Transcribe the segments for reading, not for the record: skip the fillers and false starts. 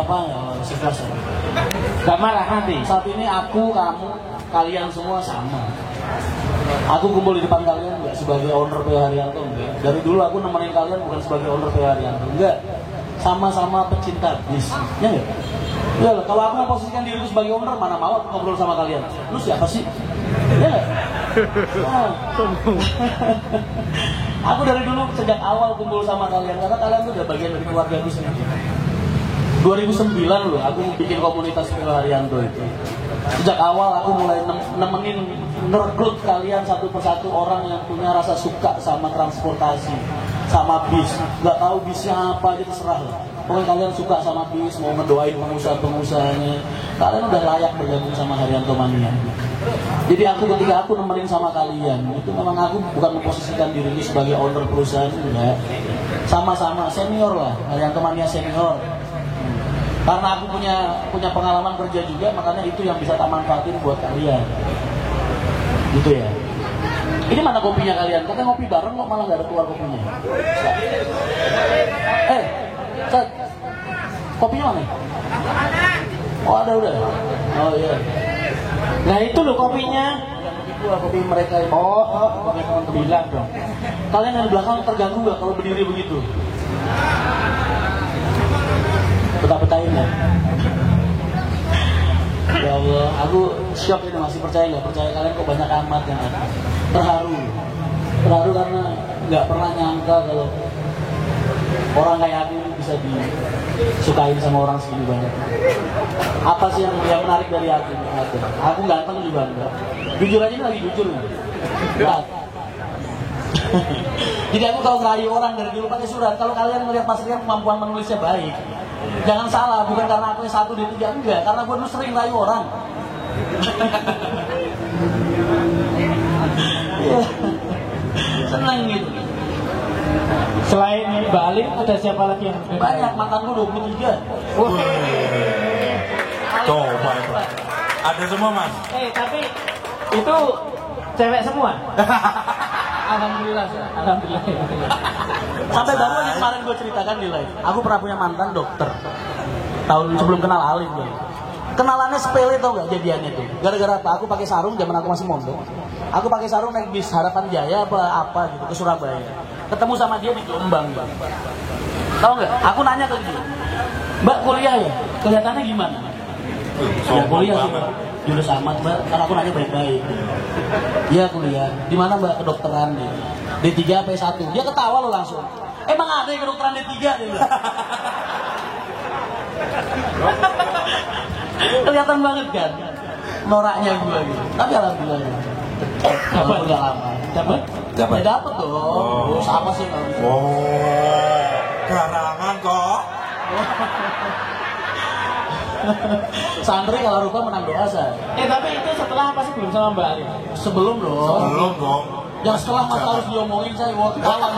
apa-apa ya, sukses. Gak marah nanti. Saat ini aku, kamu, kalian semua sama. Aku kumpul di depan kalian nggak sebagai owner PH Haryanto, enggak. Dari dulu aku nemenin kalian bukan sebagai owner PH Haryanto, enggak. Sama-sama pecinta bis, ya enggak? Ya, kalau aku memposisikan diriku sebagai owner, mana mau aku ngobrol sama kalian. Lu siapa sih? Ya enggak? Nah. Aku dari dulu sejak awal kumpul sama kalian karena kalian tuh udah bagian dari keluarga aku sendiri. 2009 loh aku bikin komunitas PH Haryanto itu. Sejak awal aku mulai nemenin ngerekrut kalian satu persatu orang yang punya rasa suka sama transportasi, sama bis. Gak tahu bisnya apa aja terserah lah. Pokoknya kalian suka sama bis, mau ngedoain pengusaha-pengusahanya, kalian udah layak bergabung sama Haryanto Mania. Jadi ketika aku nemenin sama kalian, itu memang aku bukan memposisikan diriku sebagai owner perusahaan, enggak. Sama-sama senior lah, Haryanto Mania senior. Karena aku punya pengalaman kerja juga, makanya itu yang bisa tak manfaatin buat kalian. Gitu ya. Ini mana kopinya kalian? Katanya ngopi bareng kok malah nggak ada keluar kopinya. Set. Kopinya mana? Oh ada udah. Oh iya. Nah itu loh kopinya. Kopi mereka. Oh, bilang dong. Kalian yang di belakang terganggu nggak kalau berdiri begitu? Betah-betahin ya. Ya Allah, aku shock ini, masih percaya nggak percaya kalian kok banyak amat yang ada. Terharu karena nggak pernah nyangka kalau orang kayak aku bisa disukain sama orang segini banyak. Apa sih yang menarik dari aku? Aku ganteng juga enggak. Jujur aja ini lagi jujur nih. Jadi aku kalau ngerayu orang dari dulu pakai surat. Kalau kalian melihat Mas Rian kemampuan menulisnya baik, jangan salah, bukan karena aku yang 1 D 3, enggak, karena gue dulu sering rayu orang. Seneng gitu. Selain Mbak Alin, ada siapa lagi yang banyak? Mantanku 23. Coba itu. Ada semua Mas. Tapi itu cewek semua. Alhamdulillah. Sampai baru aja kemarin gue ceritakan di live. Aku pernah punya mantan dokter. Tahun sebelum kenal Alif gue. Kenalannya sepele tau gak jadiannya tuh. Gara-gara apa? Aku pakai sarung zaman aku masih mondok. Aku pakai sarung naik bis Harapan Jaya apa gitu ke Surabaya. Ketemu sama dia di Jombang, Bang. Tahu nggak? Aku nanya ke dia, Mbak kuliah ya? Kelihatannya gimana? Ya kuliah sih, Mbak. Jurus amat, Mbak. Karena aku nanya baik-baik. Iya kuliah. Di mana Mbak? Kedokteran dia. D3 P1. Dia ketawa lo langsung. Emang ada yang kedokteran D3 dia bilang. Kelihatan banget kan noraknya gue gitu. Tapi alhamdulillah. Dapat udah lama. Dapat? Ya dapat dong. Oh. Sama sih kalau gitu. Oh. Garangan kok. Santri kalau rupa menang doa saya. Tapi itu setelah apa sih belum sama Mbak Ali? Sebelum dong. Sebelum dong. Yang setelah Mas harus diomongin saya jangan.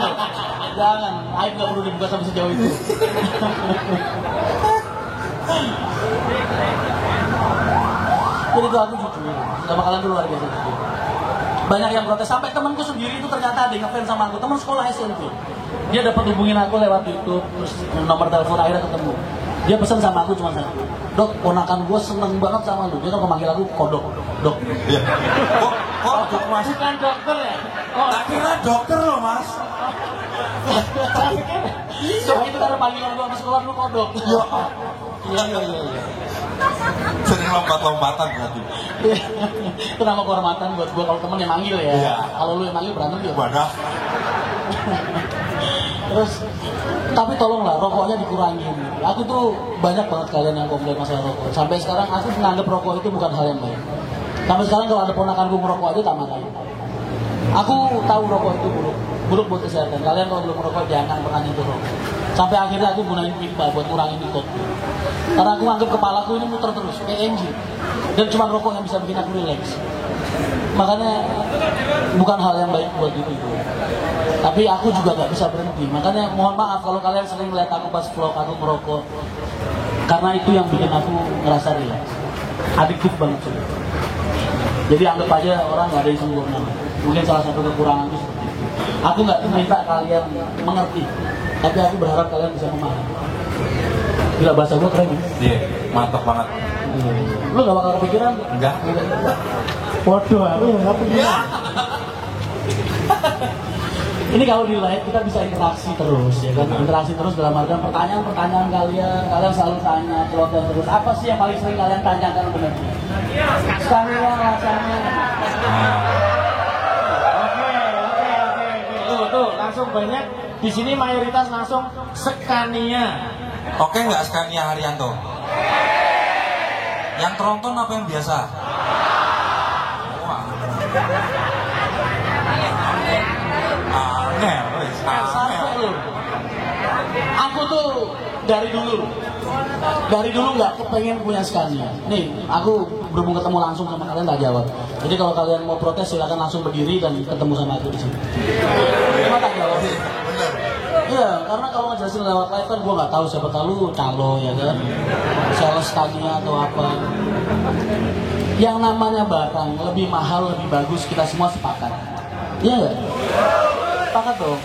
Jangan. Aib nggak perlu dibuka sampai sejauh itu. Jadi itu aku jujur sama kalian tuh luar biasa jujur. Banyak yang protes, sampai temanku sendiri itu ternyata ada yang ngefans sama aku, teman sekolah SMP. Dia dapat hubungin aku lewat YouTube, terus nomor telepon akhirnya ketemu. Dia pesan sama aku cuma satu, Dok, ponakan gue seneng banget sama lu. Dia kan memanggil aku Kodok, Dok. Iya. Kok dok Mas? Bukan dokter ya? Tak kira dokter loh Mas. So itu karena panggilan gue sama sekolah dulu Kodok. Iya. Sering lompat-lompatan berarti. Itu nama kehormatan buat gue kalau temen yang manggil ya. Iya. Kalau lu yang manggil berantem juga. Wadah. Terus, tapi tolonglah rokoknya dikurangin. Aku tuh banyak banget kalian yang komplain masalah rokok. Sampai sekarang aku menganggap rokok itu bukan hal yang baik. Sampai sekarang kalau ada ponakanku merokok aja tak marahin. Aku tahu rokok itu buruk buat kesehatan. Kalian kalau belum merokok jangan pernah nyentuh rokok. Sampai akhirnya aku gunain pipa buat ngurangin nikot. Karena aku anggap kepalaku ini muter terus kayak engine. Dan cuma rokok yang bisa bikin aku relax. Makanya bukan hal yang baik buat diri gue. Tapi aku juga gak bisa berhenti. Makanya mohon maaf kalau kalian sering melihat aku pas vlog aku merokok. Karena itu yang bikin aku ngerasa relax. Adiktif banget sih. Jadi anggap aja orang gak ada yang sempurna. Mungkin salah satu kekurangan itu seperti itu. Aku gak minta kalian mengerti. Tapi aku berharap kalian bisa memahami. Gila, bahasa gue keren. Iya, mantap banget. Lu gak bakal kepikiran? Enggak. Waduh, aku yang nggak punya. Ini kalau di live kita bisa interaksi terus, ya kan? Interaksi terus dalam artian pertanyaan-pertanyaan kalian selalu tanya, celotehan terus. Apa sih yang paling sering kalian tanyakan benar? Scania rasanya. Oke. Tuh, langsung banyak. Di sini mayoritas langsung Scania. Oke nggak Scania Haryanto? Yang tronton apa yang biasa? Wah. Aneh, wis. Sampai lu. Aku tuh dari dulu nggak kepengen punya Scania. Nih, aku berhubung ketemu langsung sama kalian nggak jawab. Jadi kalau kalian mau protes silakan langsung berdiri dan ketemu sama aku di sini. Cuma tak jawab. Iya, karena kalau ngejelasin lewat live kan gue nggak tahu siapa tahu lu calo ya kan, sales Scania atau apa. Yang namanya barang lebih mahal lebih bagus kita semua sepakat. Iya nggak? Sepakat dong.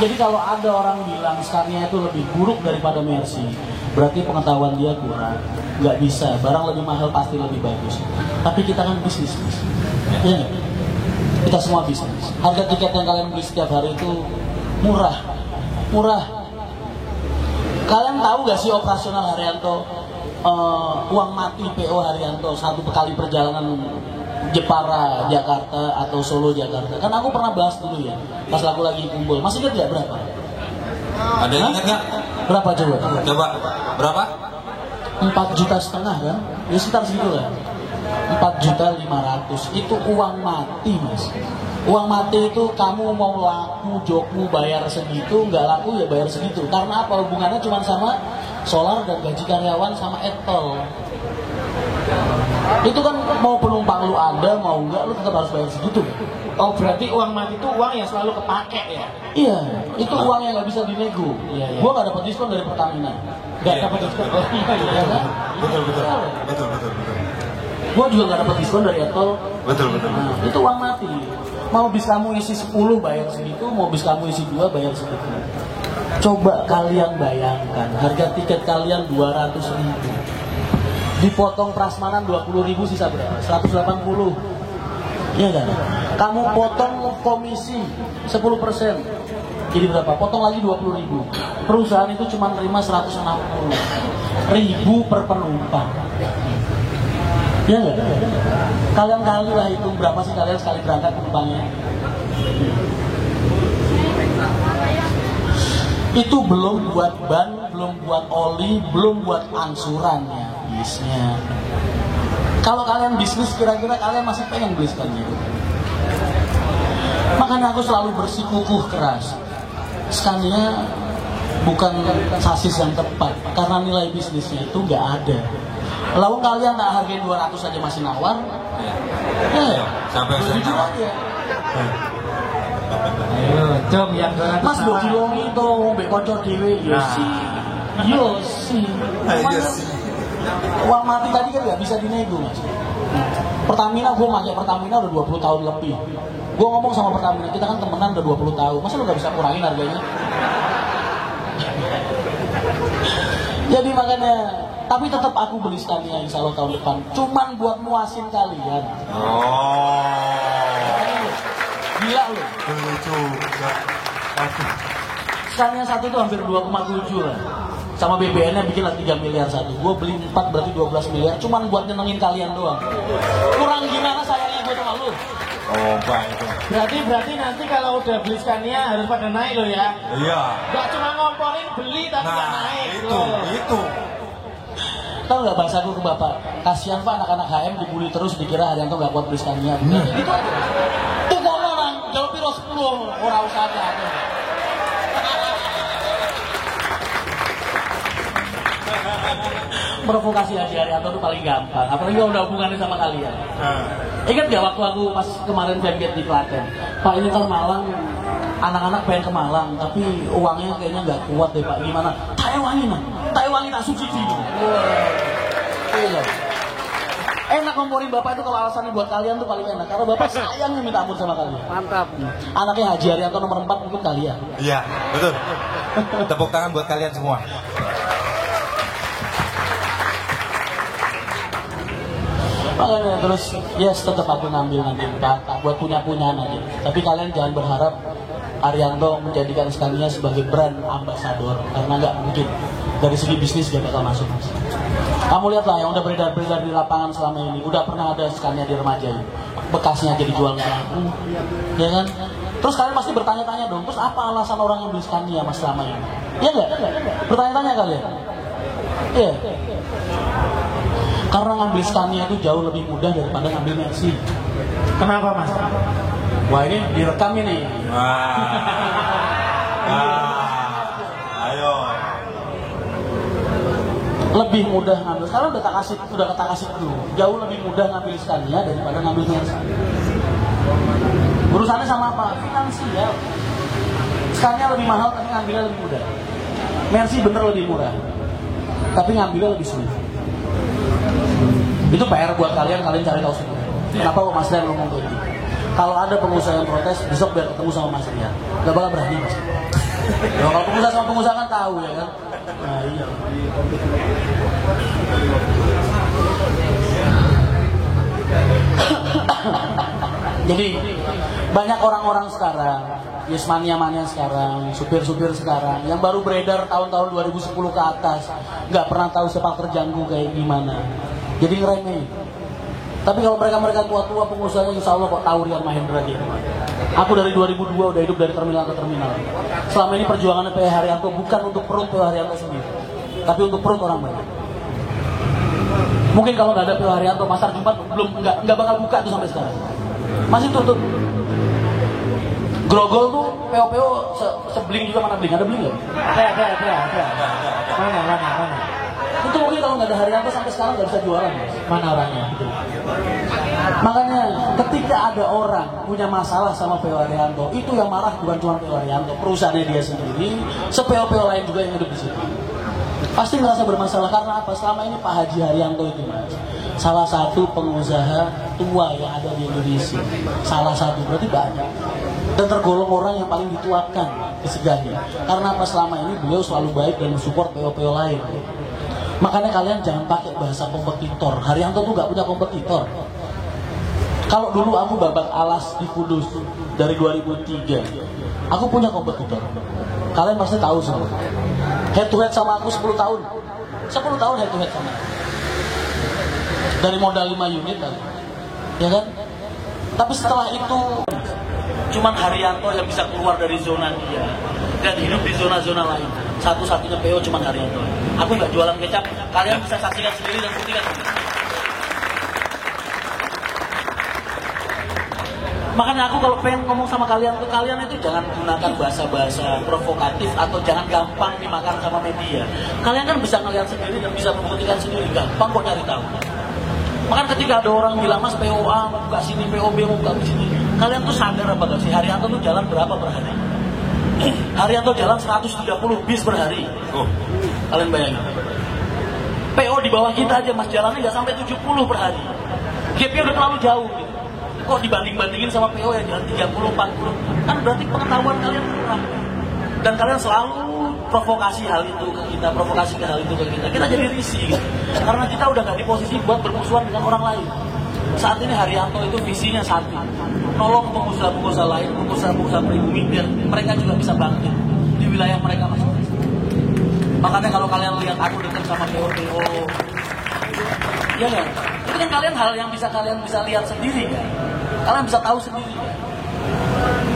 Jadi kalau ada orang bilang Scania itu lebih buruk daripada Mercy, berarti pengetahuan dia kurang. Nggak bisa, barang lebih mahal pasti lebih bagus. Tapi kita kan bisnis. Iya nggak? Kita semua bisnis. Harga tiket yang kalian beli setiap hari itu murah. Kalian tahu gak sih operasional Haryanto, uang mati PO Haryanto satu kali perjalanan Jepara Jakarta atau Solo Jakarta? Kan aku pernah bahas dulu ya, pas aku lagi kumpul. Masih ingat gak berapa? Ada yang ingat nggak? Berapa coba? Coba berapa? 4,5 juta kan? Ya sekitar segitu lah. 4.500.000 itu uang mati, Mas. Uang mati itu kamu mau laku jokmu bayar segitu, nggak laku ya bayar segitu. Karena apa? Hubungannya cuma sama solar dan gaji karyawan sama etol. Itu kan mau penumpang lu ada, mau nggak lu tetap harus bayar segitu. Oh, berarti uang mati itu uang yang selalu kepake ya? Iya, itu uang yang nggak bisa dinego. Iya. Gua nggak dapat diskon dari Pertamina. Nggak dapat diskon. Oh iya. Kan? Betul. Gua juga nggak dapat diskon dari etol. Betul. Nah, itu uang mati. Mau bis kamu isi 10 bayar segitu, mau bis kamu isi 2 bayar segitu. Coba kalian bayangkan, harga tiket kalian 200.000. Dipotong prasmanan 20.000 sisa berapa? 180. Iya kan? Kamu potong komisi 10%. Jadi berapa? Potong lagi 20.000. Perusahaan itu cuma terima 160.000 per penumpang. Ya nggak? Kalian kali lah itu berapa sih kalian sekali berangkat penumpangnya? Itu belum buat ban, belum buat oli, belum buat angsurannya, bisnya. Kalau kalian bisnis kira-kira kalian masih pengen beli Scania? Makanya aku selalu bersikukuh keras. Scania bukan sasis yang tepat karena nilai bisnisnya itu nggak ada. Lawang kalian tak hargai 200 saja masih nawar. Ya, sampai saya nawar. Ayo, jom yang 200 Mas mbok dilongi to mbek kanca dhewe ya sih. Yo sih. Iya sih. Uang mati tadi kan nggak bisa dinego, Mas. Pertamina, gue pakai Pertamina udah 20 tahun lebih. Gue ngomong sama Pertamina, kita kan temenan udah 20 tahun. Masa lu nggak bisa kurangin harganya? Jadi makanya, tapi tetap aku beli Scania insya Allah tahun depan. Cuman buat muasin kalian. Gila lu. Lucu. Scania satu itu hampir 2,7 lah. Sama BBN-nya bikin lah 3 miliar satu. Gue beli 4 berarti 12 miliar. Cuman buat nyenengin kalian doang. Kurang gimana sayangnya gue sama lu? Oh, baik. Berarti nanti kalau udah beli Scania harus pada naik loh ya. Iya. Gak cuma ngomporin beli tapi gak naik loh. Itu. Tahu nggak bahasaku ke bapak? Kasihan pak anak-anak HM dibully terus dikira Haryanto nggak kuat beli Scania. Itu aja. Tuh kok orang jauh piro 10 orang usah ada. Provokasi aja Haryanto itu paling gampang. Apalagi kalau udah hubungannya sama kalian. Ingat gak waktu aku pas kemarin Femget di Klaten? Pak ini kan Malang, anak-anak pengen ke Malang, tapi uangnya kayaknya nggak kuat deh pak. Gimana? Tak ewangi tak subsidi. Iya. Enak ngomporin bapak itu kalau alasannya buat kalian tuh paling enak. Karena bapak sayangnya minta ampun sama kalian. Mantap. Anaknya Haji Haryanto nomor 4 mungkin kalian. Iya, betul. Tepuk tangan buat kalian semua. Makanya terus yes tetap aku ngambil nanti kakak buat punya-punyaan aja. Tapi kalian jangan berharap Haryanto menjadikan Scania sebagai brand ambassador, karena nggak mungkin. Dari segi bisnis dia bakal masuk. Kamu lihatlah yang udah beredar-beredar di lapangan selama ini, udah pernah ada Scania di remaja ini, bekasnya jadi jual nggak laku, ya kan? Terus kalian pasti bertanya-tanya dong, terus apa alasan orang yang beli Scania mas selama ini? Iya nggak? Bertanya-tanya kalian? Iya. Karena ngambil Scania itu jauh lebih mudah daripada ngambil Mercy. Kenapa mas? Wah ini direkam ini. Ayo. Lebih mudah ngambil. Sekarang udah tak kasih dulu. Jauh lebih mudah ngambil Scania daripada ngambil Mercy. Urusannya sama apa? Finansial. Scania lebih mahal tapi ngambilnya lebih mudah. Mercy bener lebih murah, tapi ngambilnya lebih sulit. Itu PR buat kalian cari tahu sendiri. Kenapa kok Mas Rian ngomong kayak gitu? Kalau ada pengusaha yang protes, besok biar ketemu sama Mas Rian. Gak bakal berani Mas. Nah, kalau pengusaha sama pengusaha kan tahu ya kan. Nah iya. Jadi banyak orang-orang sekarang, mania sekarang, supir-supir sekarang yang baru beredar tahun-tahun 2010 ke atas, nggak pernah tahu sepak terjangku kayak gimana. Jadi ngeremehin. Tapi kalau mereka tua-tua pengusahanya, insya Allah kok tahu Rian Mahendra dia. Aku dari 2002 udah hidup dari terminal ke terminal. Selama ini perjuangannya PH Haryanto bukan untuk perut PH Haryanto sendiri, tapi untuk perut orang banyak. Mungkin kalau nggak ada PH Haryanto, pasar Jumat nggak bakal buka tuh sampai sekarang. Masih tutup. Grogol tuh PO sebeling juga, mana beling? Ada beling nggak? Ada. Mana? Itu mungkin kalau nggak ada Haryanto sampai sekarang nggak bisa jualan. Mana orangnya? Gitu. Makanya ketika ada orang punya masalah sama PO Haryanto, itu yang marah bukan cuma PO Haryanto, perusahaannya dia sendiri, se-PO lain juga yang hidup di situ. Pasti merasa bermasalah karena apa? Selama ini Pak Haji Haryanto itu mas, salah satu pengusaha tua yang ada di Indonesia. Salah satu, berarti banyak. Dan tergolong orang yang paling dituakan, disegani. Karena apa? Selama ini beliau selalu baik dan mensupport PO lain. Makanya kalian jangan pakai bahasa kompetitor. Haryanto tuh gak punya kompetitor. Kalau dulu aku babak alas di Kudus dari 2003, aku punya kompetitor. Kalian pasti tahu semua. Head to head sama aku 10 tahun. 10 tahun head to head sama aku. Dari modal 5 unit kan. Ya kan? Tapi setelah itu cuman Haryanto yang bisa keluar dari zona dia dan hidup di zona-zona lain. Satu-satunya PO cuman Haryanto. Aku nggak jualan kecap, kalian bisa saksikan sendiri dan buktikan sendiri. Makanya aku kalau pengen ngomong sama kalian itu jangan gunakan bahasa-bahasa provokatif atau jangan gampang dimakan sama media. Kalian kan bisa ngeliat sendiri dan bisa membuktikan sendiri, gampang kok cari tahu. Makanya ketika ada orang bilang mas POA mau buka sini, POB mau buka sini, kalian tuh sadar apa gak sih Haryanto tuh jalan berapa per hari? Haryanto jalan 130 bis per hari. Kalian bayangin. PO di bawah kita aja mas jalannya nggak sampai 70 per hari. Gapnya udah terlalu jauh gitu. Kok dibanding-bandingin sama PO yang jalan 30, 40? Kan berarti pengetahuan kalian kurang. Dan kalian selalu provokasi hal itu ke kita, provokasi ke hal itu ke kita. Kita jadi risih gitu. Karena kita udah gak di posisi buat bermusuhan dengan orang lain. Saat ini Haryanto itu visinya satu, nolong pengusaha-pengusaha lain, pengusaha-pengusaha pribumi biar mereka juga bisa bangkit di wilayah mereka masing-masing. Makanya kalau kalian lihat aku dekat sama PO, ya kan? Itu kan kalian hal yang kalian bisa lihat sendiri kan? Kalian bisa tahu sendiri kan?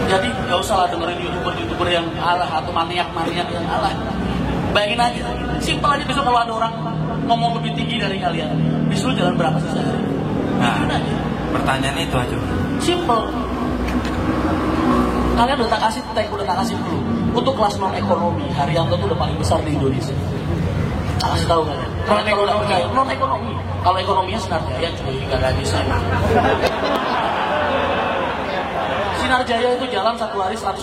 Jadi gak usah lah dengerin YouTuber yang alah atau maniak-maniak yang alah. Bayangin aja, simpel aja besok kalau ada orang ngomong lebih tinggi dari kalian, disuruh jalan berapa sih sehari? Nah, pertanyaannya itu aja. Simple. Kalian udah tak kasih tag, udah tak kasih dulu. Untuk kelas non ekonomi, Haryanto tuh udah paling besar di Indonesia. Tak kasih tahu kalian. Non ekonomi. Kalau ekonominya Sinar Jaya juga gak bisa. Sinar Jaya itu jalan satu hari 180.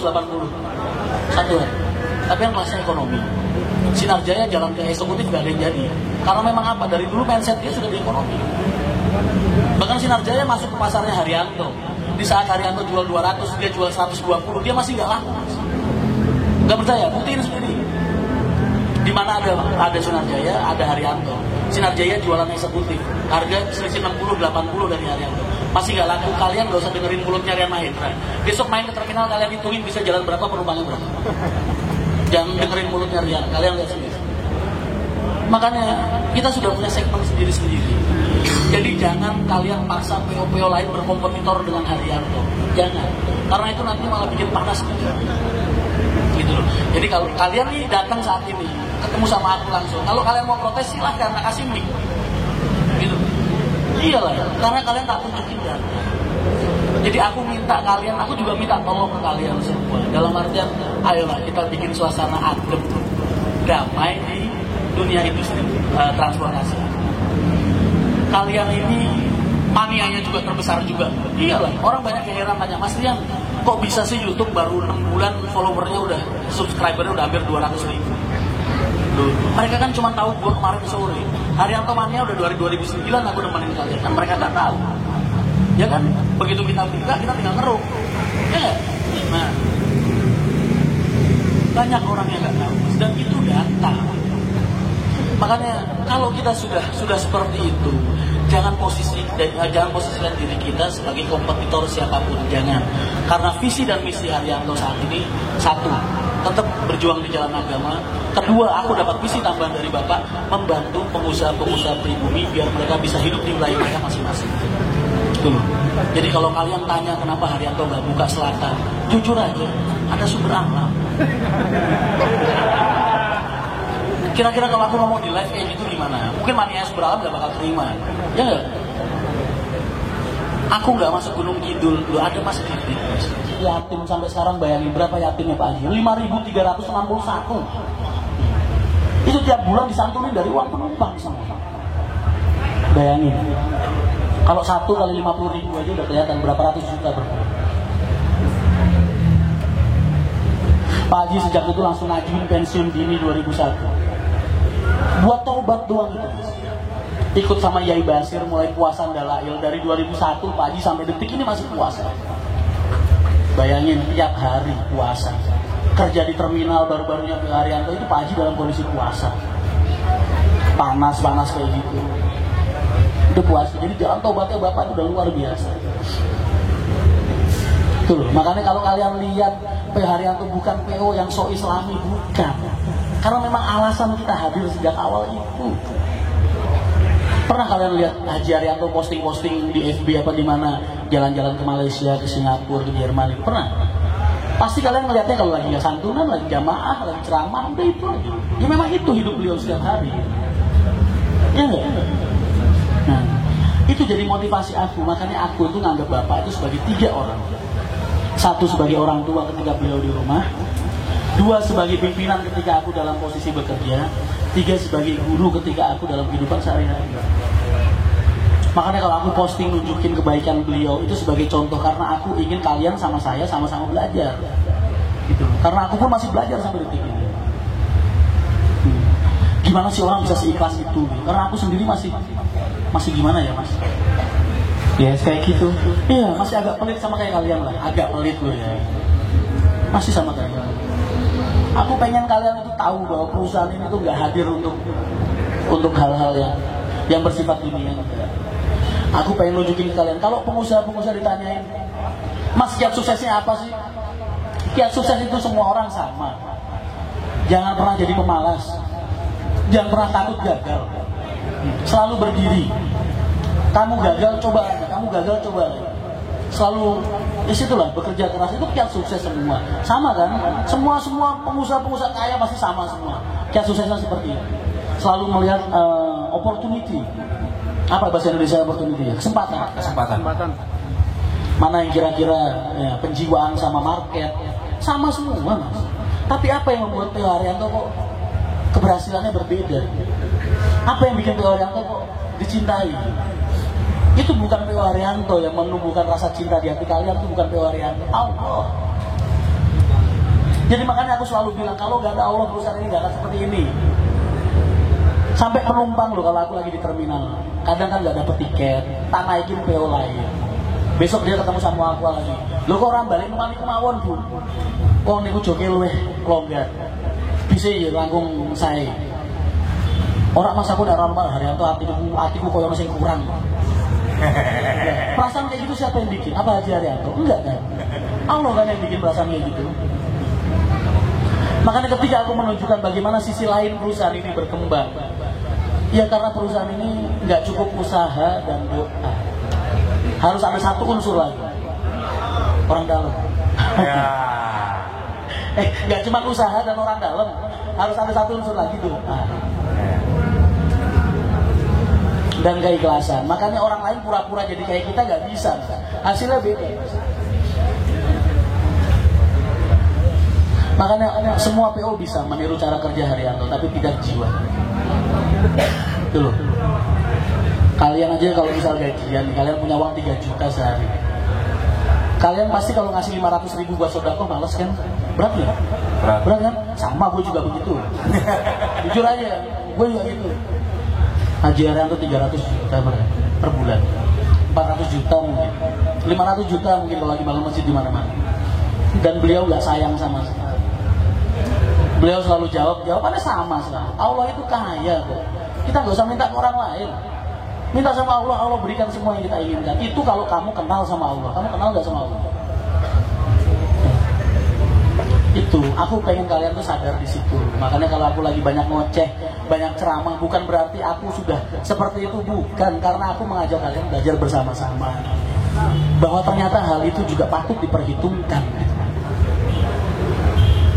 Satu hari. Tapi yang kelasnya ekonomi. Sinar Jaya jalan ke eksekutif gak ada yang jadi. Karena memang apa? Dari dulu mindset dia sudah di ekonomi. Bahkan Sinar Jaya masuk ke pasarnya Haryanto. Di saat Haryanto jual 200, dia jual 120, dia masih gak laku. Gak percaya? Buktiin sendiri. Di mana ada Sinar Jaya, ada Haryanto. Sinar Jaya jualan eksekutif, harga selisih 60 80 dari Haryanto. Masih gak laku, kalian gak usah dengerin mulutnya Rian Mahendra. Besok main ke terminal, kalian hitungin bisa jalan berapa, penumpangnya berapa. Jangan dengerin mulutnya Rian, kalian lihat sendiri. Makanya kita sudah punya segmen sendiri-sendiri. Jadi jangan kalian paksa PO-PO lain berkompetitor dengan Haryanto. Jangan. Karena itu nanti malah bikin panas gitu loh. Jadi kalau kalian nih datang saat ini ketemu sama aku langsung, kalau kalian mau protes silahkan, tak kasih mic gitu. Iyalah, karena kalian tak tunjukin data. Jadi aku minta kalian, aku juga minta tolong ke kalian semua. Dalam artian, ayolah kita bikin suasana adem, damai di dunia industri transportasi. Kalian ini manianya juga terbesar juga. Iyalah, orang banyak yang heran tanya, Mas Rian, kok bisa sih YouTube baru 6 bulan followernya udah, subscribernya udah hampir 200.000. Loh, mereka kan cuma tahu gua kemarin sore. Haryanto mania udah dari 2009 aku nemenin kalian, kan mereka nggak tahu. Ya kan, begitu kita buka kita tinggal ngeruk. Ya nggak? Nah, banyak orang yang nggak tahu, dan itu data. Makanya kalau kita sudah seperti itu, jangan posisikan diri kita sebagai kompetitor siapapun, jangan. Karena visi dan misi Haryanto saat ini satu, tetap berjuang di jalan agama. Kedua, aku dapat visi tambahan dari Bapak, membantu pengusaha-pengusaha pribumi biar mereka bisa hidup di wilayah mereka masing-masing. Tuh. Jadi kalau kalian tanya kenapa Haryanto nggak buka selatan, jujur aja, ada sumber alam. Kira-kira kalau aku ngomong di live kayak gitu gimana? Mungkin mania sumber alam gak bakal terima. Ya nggak? Aku nggak masuk Gunung Kidul, lu ada Mas Didi. Yatim sampai sekarang bayangin berapa yatimnya Pak Haji? 5.361. Itu tiap bulan disantunin dari uang penumpang semua. Bayangin. Kalau 1 kali 50.000 aja udah kelihatan berapa ratus juta berapa. Pak Haji sejak itu langsung ngajuin pensiun dini 2001. Buat tobat doang itu. Ikut sama Yai Basir mulai puasa Dalail dari 2001 Pak Haji sampai detik ini masih puasa. Bayangin tiap hari puasa. Kerja di terminal baru-barunya ke Haryanto itu Pak Haji dalam kondisi puasa. Panas kayak gitu. Itu puasa. Jadi jalan tobatnya Bapak itu udah luar biasa. Tuh, makanya kalau kalian lihat PO Haryanto bukan PO yang so islami, bukan. Karena memang alasan kita hadir sejak awal itu. Pernah kalian lihat Haji Haryanto posting-posting di FB apa di mana jalan-jalan ke Malaysia, ke Singapura, ke Jerman? Pernah? Pasti kalian ngeliatnya kalau lagi nggak santunan, lagi jamaah, lagi ceramah, udah itu aja. Ya memang itu hidup beliau setiap hari. Ya nggak? Nah, itu jadi motivasi aku. Makanya aku itu nganggap Bapak itu sebagai 3 orang. 1 sebagai orang tua ketika beliau di rumah. 2 sebagai pimpinan ketika aku dalam posisi bekerja. 3 sebagai guru ketika aku dalam kehidupan sehari-hari. Makanya kalau aku posting nunjukin kebaikan beliau itu sebagai contoh, karena aku ingin kalian sama saya sama-sama belajar gitu. Karena aku pun masih belajar sampai detik ini. Gimana sih orang bisa seikhlas itu? Karena aku sendiri masih gimana ya Mas? Ya kayak gitu. Iya, masih agak pelit sama kayak kalian lah. Agak pelit loh ya. Masih sama kayak kalian. Aku pengen kalian itu tahu bahwa perusahaan ini tuh nggak hadir untuk hal-hal yang bersifat dunia. Aku pengen nunjukin ke kalian. Kalau pengusaha ditanyain, Mas kiat suksesnya apa sih? Kiat sukses itu semua orang sama. Jangan pernah jadi pemalas. Jangan pernah takut gagal. Selalu berdiri. Kamu gagal coba. Selalu disitulah bekerja keras, itu kiat sukses semua. Sama kan? Semua pengusaha kaya pasti sama semua. Kiat suksesnya seperti itu. Selalu melihat opportunity. Apa bahasa Indonesia opportunity? Kesempatan. Mana yang kira-kira ya, penjiwaan sama market sama semua Mas. Tapi apa yang membuat PO Haryanto kok keberhasilannya berbeda? Apa yang bikin PO Haryanto kok dicintai? Itu bukan PO Haryanto yang menumbuhkan rasa cinta di hati kalian, itu bukan PO Haryanto, Allah. Jadi makanya aku selalu bilang, kalau gak ada Allah perusahaan ini gak akan seperti ini. Sampai penumpang loh, kalau aku lagi di terminal, kadang kan gak dapet tiket, tak naikin PO lain. Besok dia ketemu sama aku lagi, lo kok orang balik numani kemawon Bu? Kok niku joke luweh longgar. Bisa ya langkung saya. Orang mas aku udah rampal Haryanto, hatiku koyo masih kurang. Perasaan kayak gitu siapa yang bikin? Apa Haji Haryanto? Enggak kan? Allah kan yang bikin perasaan kayak gitu. Makanya ketika aku menunjukkan bagaimana sisi lain perusahaan ini berkembang, ya karena perusahaan ini nggak cukup usaha dan doa, harus ada satu unsur lagi, orang dalam. Ya. Nggak cuma usaha dan orang dalam, harus ada satu unsur lagi doa dan keikhlasan. Makanya orang lain pura-pura jadi kayak kita nggak bisa, hasilnya beda. Makanya semua PO bisa meniru cara kerja Haryanto, tapi tidak jiwa. Itu loh. Kalian aja kalau misal gajian, kalian punya uang 3 juta sehari. Kalian pasti kalau ngasih 500.000 buat sodako males kan? Berat ya? Berat kan? Sama gue juga begitu. Jujur aja, gue juga gitu. Haji Haryanto 300 juta per bulan, 400 juta mungkin, 500 juta mungkin kalau lagi bangun masjid di mana-mana. Dan beliau nggak sayang sama sekali. Beliau selalu jawabannya sama selalu. Allah itu kaya kok. Kita nggak usah minta ke orang lain. Minta sama Allah, Allah berikan semua yang kita inginkan. Itu kalau kamu kenal sama Allah. Kamu kenal nggak sama Allah? Itu, aku pengen kalian tuh sadar di situ. Makanya kalau aku lagi banyak ngoceh, banyak ceramah, bukan berarti aku sudah seperti itu, bukan. Karena aku mengajak kalian belajar bersama-sama bahwa ternyata hal itu juga patut diperhitungkan.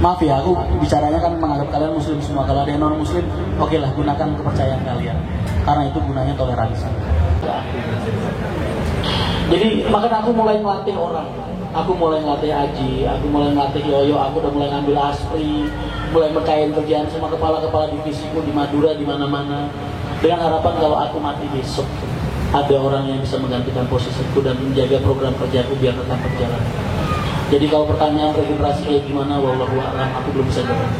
Maaf ya, aku bicaranya kan menganggap kalian muslim semua. Kalau ada yang non muslim, oke lah, gunakan kepercayaan kalian. Karena itu gunanya toleransi. Jadi makanya aku mulai melatih orang. Aku mulai ngelatih Aji, aku mulai ngelatih Yoyo, aku udah mulai ngambil Aspri, mulai berkain kerjaan sama kepala-kepala divisiku di Madura, di mana-mana. Dengan harapan kalau aku mati besok, ada orang yang bisa menggantikan posisiku dan menjaga program kerjaku biar tetap berjalan. Jadi kalau pertanyaan regenerasi kayak gimana, wallahu a'lam, aku belum bisa jawab.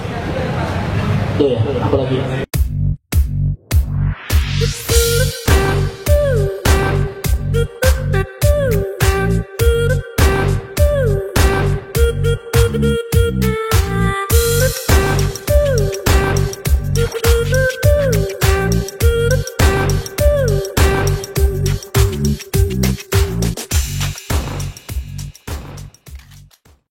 Itu ya, apa lagi?